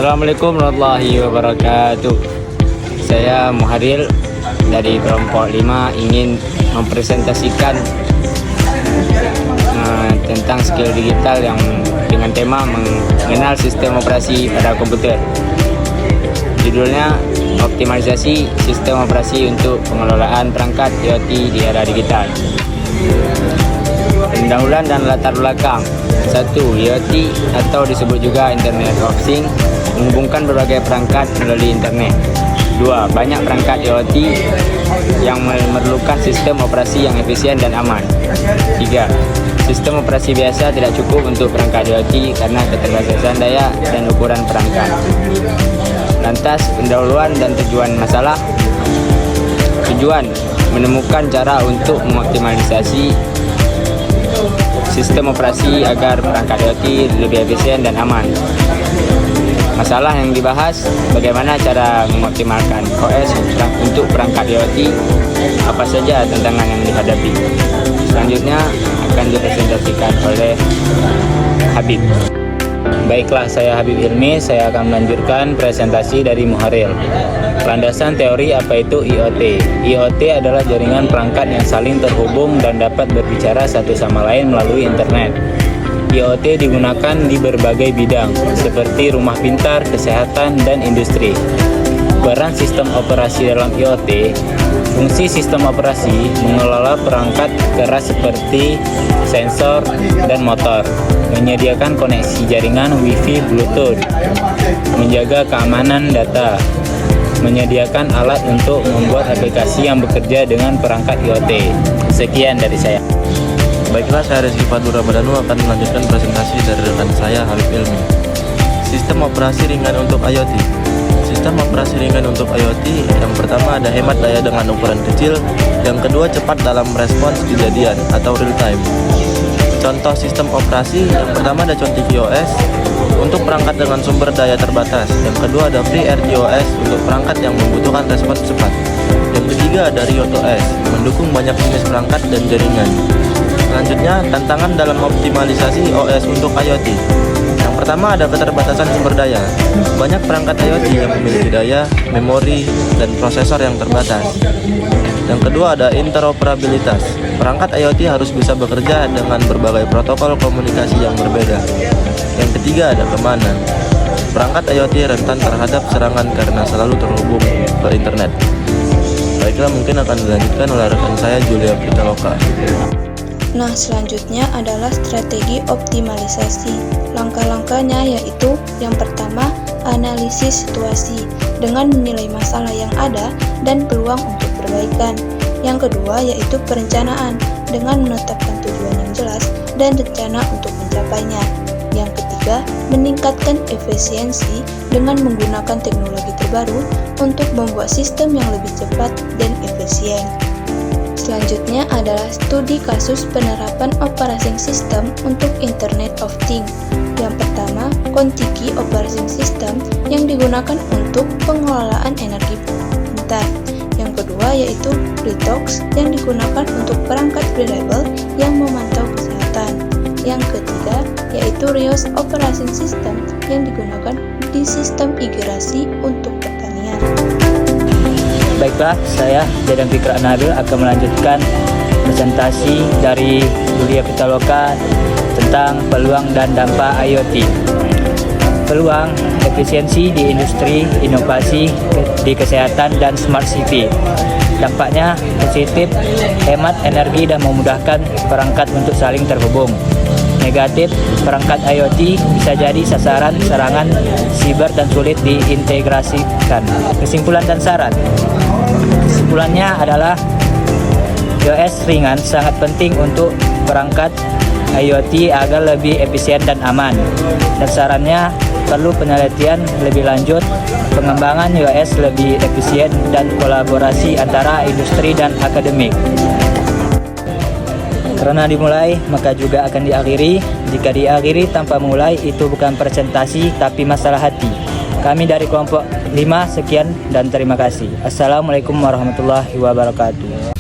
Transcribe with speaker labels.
Speaker 1: Assalamualaikum warahmatullahi wabarakatuh. Saya Muharil dari kelompok 5 ingin mempresentasikan tentang skill digital yang dengan tema mengenal sistem operasi pada komputer. Judulnya optimalisasi sistem operasi untuk pengelolaan perangkat IoT di era digital. Pendahuluan dan latar belakang. 1. IoT atau disebut juga Internet of Things menghubungkan berbagai perangkat melalui internet. 2. Banyak perangkat IoT yang memerlukan sistem operasi yang efisien dan aman. 3. Sistem operasi biasa tidak cukup untuk perangkat IoT karena keterbatasan daya dan ukuran perangkat. Lantas, pendahuluan dan tujuan masalah. Tujuan menemukan cara untuk mengoptimalisasi sistem operasi agar perangkat IoT lebih efisien dan aman. Masalah yang dibahas, bagaimana cara mengoptimalkan OS untuk perangkat IoT, apa saja tantangan yang dihadapi. Selanjutnya akan dipresentasikan oleh Habib.
Speaker 2: Baiklah, saya Habib Hilmi. Saya akan melanjutkan presentasi dari Muharil. Landasan teori apa itu IoT? IoT adalah jaringan perangkat yang saling terhubung dan dapat berbicara satu sama lain melalui internet. IoT digunakan di berbagai bidang, seperti rumah pintar, kesehatan, dan industri. Peran sistem operasi dalam IoT. Fungsi sistem operasi mengelola perangkat keras seperti sensor dan motor, menyediakan koneksi jaringan Wi-Fi, Bluetooth, menjaga keamanan data, menyediakan alat untuk membuat aplikasi yang bekerja dengan perangkat IoT. Sekian dari saya.
Speaker 3: Baiklah, saya Rizky Fadlu Ramadhanu akan melanjutkan presentasi dari rekan saya Habib Ilmi. Sistem operasi ringan untuk IoT. Sistem operasi ringan untuk IoT, yang pertama ada hemat daya dengan ukuran kecil, yang kedua cepat dalam respons kejadian atau real time. Contoh sistem operasi, yang pertama ada ContiVOS untuk perangkat dengan sumber daya terbatas, yang kedua ada FreeRTOS untuk perangkat yang membutuhkan respons cepat, yang ketiga ada RiotOS mendukung banyak jenis perangkat dan jaringan. Selanjutnya, tantangan dalam optimalisasi OS untuk IoT. Yang pertama ada keterbatasan sumber daya. Banyak perangkat IoT yang memiliki daya, memori, dan prosesor yang terbatas. Yang kedua ada interoperabilitas. Perangkat IoT harus bisa bekerja dengan berbagai protokol komunikasi yang berbeda. Yang ketiga ada keamanan. Perangkat IoT rentan terhadap serangan karena selalu terhubung ke internet. Baiklah, mungkin akan dilanjutkan oleh rekan saya Julia Pitaloka.
Speaker 4: Nah, selanjutnya adalah strategi optimalisasi. Langkah-langkahnya yaitu yang pertama, analisis situasi dengan menilai masalah yang ada dan peluang untuk perbaikan. Yang kedua yaitu perencanaan dengan menetapkan tujuan yang jelas dan rencana untuk mencapainya. Yang ketiga, meningkatkan efisiensi dengan menggunakan teknologi terbaru untuk membuat sistem yang lebih cepat dan efisien. Selanjutnya adalah studi kasus penerapan operating system untuk Internet of Things. Yang pertama, Contiki Operating System yang digunakan untuk pengelolaan energi pintar. Yang kedua yaitu Retox yang digunakan untuk perangkat wearable yang memantau kesehatan. Yang ketiga yaitu Rios Operating System yang digunakan di sistem migrasi untuk pertanian.
Speaker 1: Baiklah, saya Jadang Fikra Nabil akan melanjutkan presentasi dari Julia Pitaloka tentang peluang dan dampak IoT. Peluang, efisiensi di industri, inovasi di kesehatan, dan smart city. Dampaknya positif, hemat energi dan memudahkan perangkat untuk saling terhubung. Negatif, perangkat IoT bisa jadi sasaran serangan siber dan sulit diintegrasikan. Kesimpulan dan saran. Kesimpulannya adalah OS ringan sangat penting untuk perangkat IoT agar lebih efisien dan aman. Dan sarannya perlu penelitian lebih lanjut, pengembangan iOS lebih efisien, dan kolaborasi antara industri dan akademik. Karena dimulai, maka juga akan diakhiri. Jika diakhiri tanpa mulai, itu bukan presentasi, tapi masalah hati. Kami dari kelompok 5, sekian dan terima kasih. Assalamualaikum warahmatullahi wabarakatuh.